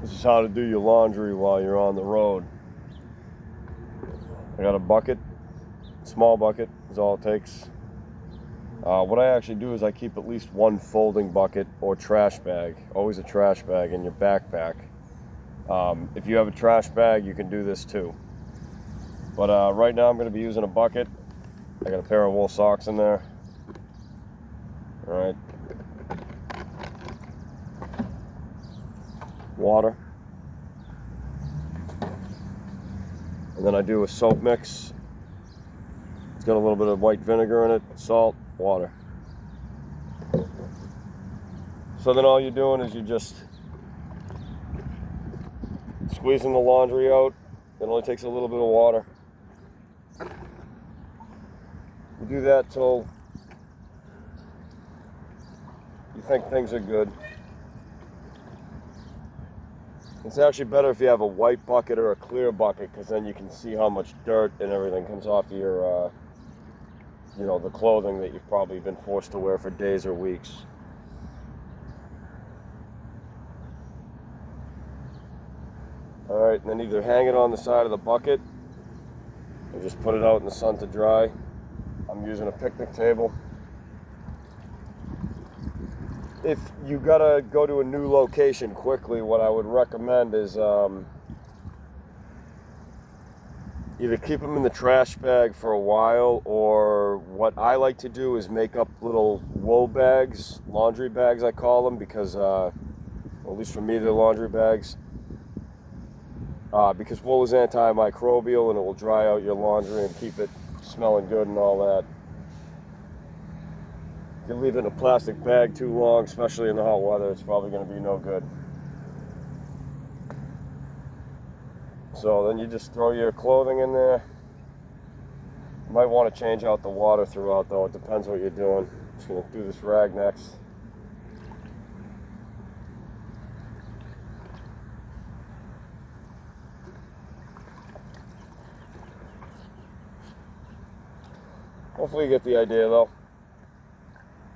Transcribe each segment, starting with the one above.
This is how to do your laundry while you're on the road. I got a bucket, small bucket is all it takes. What I actually do is I keep at least one folding bucket or trash bag, always a trash bag in your backpack. If you have a trash bag, you can do this too. But right now I'm going to be using a bucket. I got a pair of wool socks in there. All right. Water. And then I do a soap mix. It's got a little bit of white vinegar in it, salt, water. So then all you're doing is you're just squeezing the laundry out. It only takes a little bit of water. You do that till you think things are good. It's actually better if you have a white bucket or a clear bucket, because then you can see how much dirt and everything comes off your, the clothing that you've probably been forced to wear for days or weeks. All right, and then either hang it on the side of the bucket or just put it out in the sun to dry. I'm using a picnic table. If you gotta go to a new location quickly, what I would recommend is either keep them in the trash bag for a while, or what I like to do is make up little wool bags, laundry bags I call them, because at least for me they're laundry bags, because wool is antimicrobial and it will dry out your laundry and keep it smelling good and all that. If you leave it in a plastic bag too long, especially in the hot weather, it's probably going to be no good. So then you just throw your clothing in there. You might want to change out the water throughout, though. It depends what you're doing. I'm just going to do this rag next. Hopefully you get the idea, though.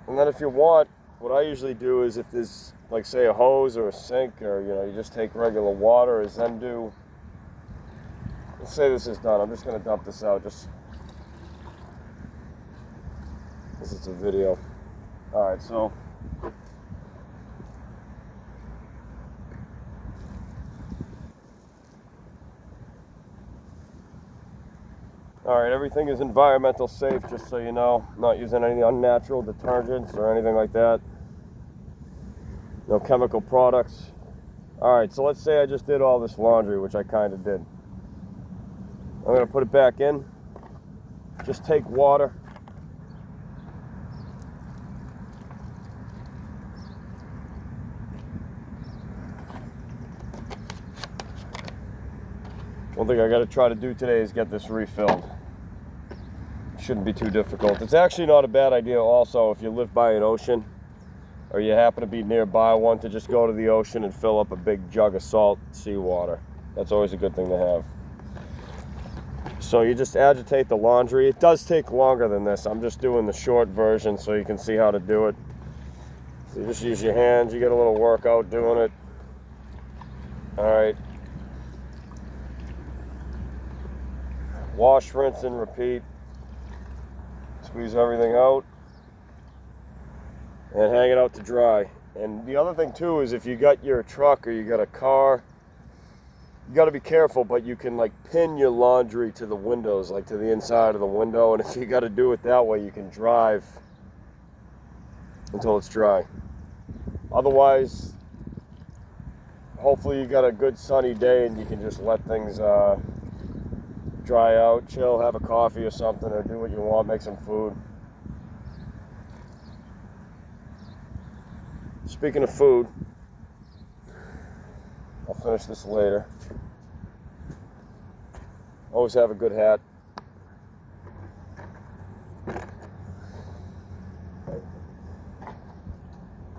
And then if you want, what I usually do is, if there's, like, say, a hose or a sink, or, you just take regular water, is then do, let's say this is done. I'm just going to dump this out, just, this is a video. All right, so, all right, everything is environmental safe, just so you know. I'm not using any unnatural detergents or anything like that. No chemical products. All right, so let's say I just did all this laundry, which I kind of did. I'm going to put it back in. Just take water. One thing I got to try to do today is get this refilled. Shouldn't be too difficult. It's actually not a bad idea also, if you live by an ocean or you happen to be nearby one, to just go to the ocean and fill up a big jug of salt seawater. That's always a good thing to have. So you just agitate the laundry. It does take longer than this. I'm just doing the short version so you can see how to do it. So you just use your hands. You get a little workout doing it. All right. Wash, rinse, and repeat. Squeeze everything out and hang it out to dry. And the other thing too is, if you got your truck or you got a car, you got to be careful, but you can, like, pin your laundry to the windows, like to the inside of the window, and if you got to do it that way, you can drive until it's dry. Otherwise, hopefully you got a good sunny day and you can just let things dry out, chill, have a coffee or something, or do what you want, make some food. Speaking of food, I'll finish this later. Always have a good hat.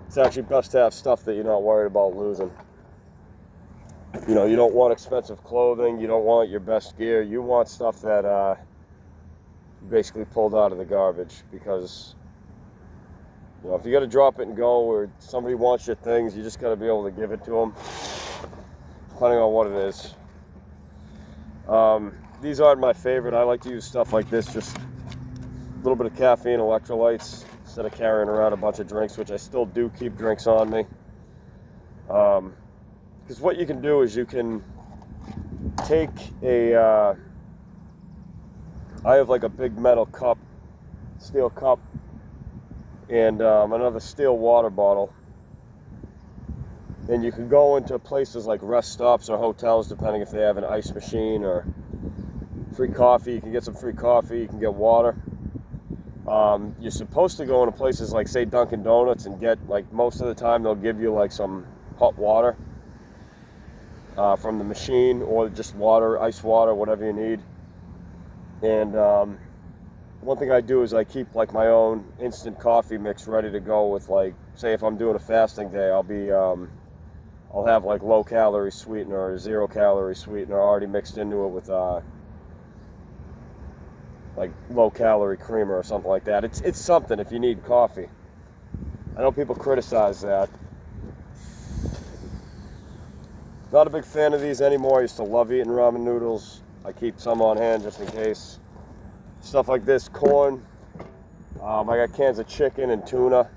It's actually best to have stuff that you're not worried about losing. You don't want expensive clothing. You don't want your best gear. You want stuff that you basically pulled out of the garbage, because if you got to drop it and go, or somebody wants your things, you just got to be able to give it to them. depending on what it is. These aren't my favorite. I like to use stuff like this, just a little bit of caffeine, electrolytes, instead of carrying around a bunch of drinks, which I still do keep drinks on me. Because what you can do is you can take I have like a big metal cup, steel cup, and another steel water bottle. And you can go into places like rest stops or hotels, depending if they have an ice machine or free coffee. You can get some free coffee, you can get water. You're supposed to go into places like, say, Dunkin' Donuts and get, like, most of the time they'll give you like some hot water from the machine, or just water, ice water, whatever you need. And one thing I do is I keep like my own instant coffee mix ready to go with, like, say if I'm doing a fasting day, I'll have like low calorie sweetener or 0 calorie sweetener already mixed into it with like low calorie creamer or something like that. It's something if you need coffee. I know people criticize that. Not a big fan of these anymore. I used to love eating ramen noodles. I keep some on hand just in case. Stuff like this, corn. I got cans of chicken and tuna.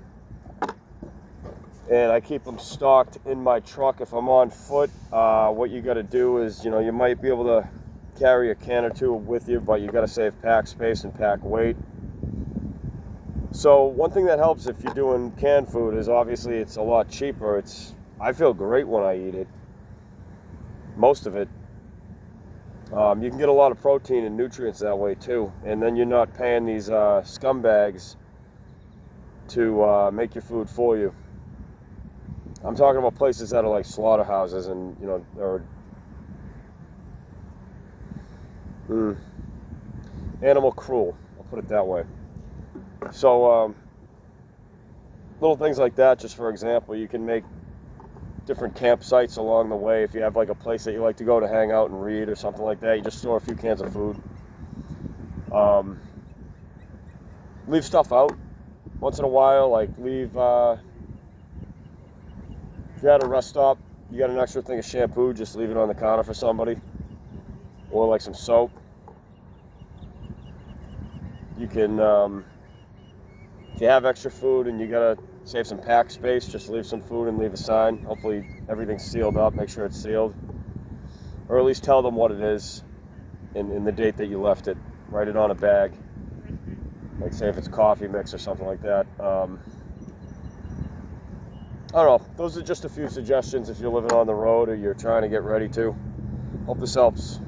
And I keep them stocked in my truck if I'm on foot. What you got to do is, you know, you might be able to carry a can or two with you, but you got to save pack space and pack weight. So one thing that helps if you're doing canned food is obviously it's a lot cheaper. I feel great when I eat it. Most of it. You can get a lot of protein and nutrients that way too. And then you're not paying these scumbags to make your food for you. I'm talking about places that are like slaughterhouses and, you know, or animal cruel, I'll put it that way. So little things like that, just for example, you can make different campsites along the way. If you have like a place that you like to go to hang out and read or something like that, you just store a few cans of food. Leave stuff out once in a while, like leave if you're at a rest stop, you got an extra thing of shampoo, just leave it on the counter for somebody, or like some soap. You can, if you have extra food and you gotta save some pack space, just leave some food and leave a sign. Hopefully everything's sealed up, make sure it's sealed. Or at least tell them what it is and the date that you left it. Write it on a bag. Like say if it's coffee mix or something like that. I don't know. Those are just a few suggestions if you're living on the road or you're trying to get ready to. Hope this helps.